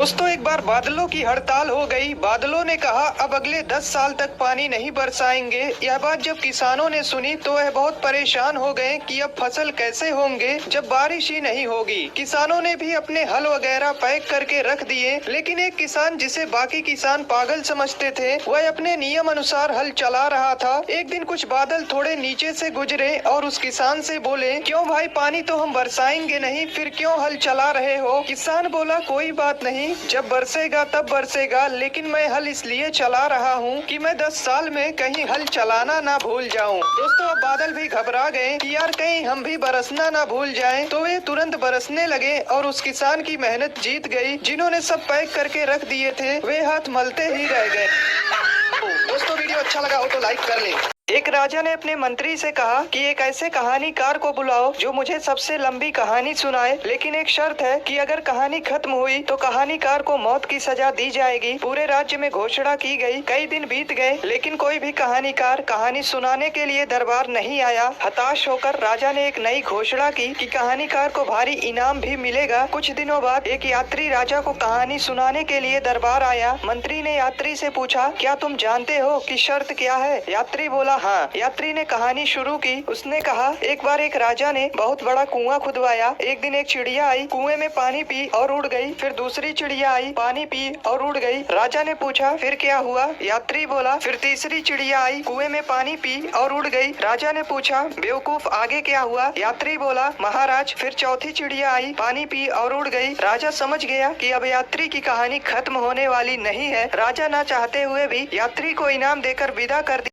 दोस्तों एक बार बादलों की हड़ताल हो गई। बादलों ने कहा अब अगले 10 साल तक पानी नहीं बरसाएंगे। यह बात जब किसानों ने सुनी तो वह बहुत परेशान हो गए कि अब फसल कैसे होंगे जब बारिश ही नहीं होगी। किसानों ने भी अपने हल वगैरह पैक करके रख दिए, लेकिन एक किसान जिसे बाकी किसान पागल समझते थे वह अपने नियम अनुसार हल चला रहा था। एक दिन कुछ बादल थोड़े नीचे से गुजरे और उस किसान से बोले, क्यों भाई, पानी तो हम बरसाएंगे नहीं, फिर क्यों हल चला रहे हो? किसान बोला, कोई बात नहीं, जब बरसेगा तब बरसेगा, लेकिन मैं हल इसलिए चला रहा हूँ कि मैं 10 साल में कहीं हल चलाना ना भूल जाऊँ। दोस्तों अब बादल भी घबरा गए कि यार कहीं हम भी बरसना ना भूल जाएं, तो वे तुरंत बरसने लगे और उस किसान की मेहनत जीत गई। जिन्होंने सब पैक करके रख दिए थे वे हाथ मलते ही रह गए। दोस्तों वीडियो अच्छा लगा हो तो लाइक कर लें। एक राजा ने अपने मंत्री से कहा कि एक ऐसे कहानीकार को बुलाओ जो मुझे सबसे लंबी कहानी सुनाए, लेकिन एक शर्त है कि अगर कहानी खत्म हुई तो कहानीकार को मौत की सजा दी जाएगी। पूरे राज्य में घोषणा की गई। कई दिन बीत गए लेकिन कोई भी कहानीकार कहानी सुनाने के लिए दरबार नहीं आया। हताश होकर राजा ने एक नई घोषणा की कि कहानीकार को भारी इनाम भी मिलेगा। कुछ दिनों बाद एक यात्री राजा को कहानी सुनाने के लिए दरबार आया। मंत्री ने यात्री से पूछा, क्या तुम जानते हो कि शर्त क्या है? यात्री बोला, हाँ। यात्री ने कहानी शुरू की। उसने कहा, एक बार एक राजा ने बहुत बड़ा कुआं खुदवाया। एक दिन एक चिड़िया आई, कुएं में पानी पी और उड़ गई। फिर दूसरी चिड़िया आई, पानी पी और उड़ गई। राजा ने पूछा, फिर क्या हुआ? यात्री बोला, फिर तीसरी चिड़िया आई, कुएं में पानी पी और उड़ गई। राजा ने पूछा, बेवकूफ, आगे क्या हुआ? यात्री बोला, महाराज, फिर चौथी चिड़िया आई, पानी पी और उड़ गई। राजा समझ गया कि अब यात्री की कहानी खत्म होने वाली नहीं है। राजा ना चाहते हुए भी यात्री को इनाम देकर विदा कर दिया।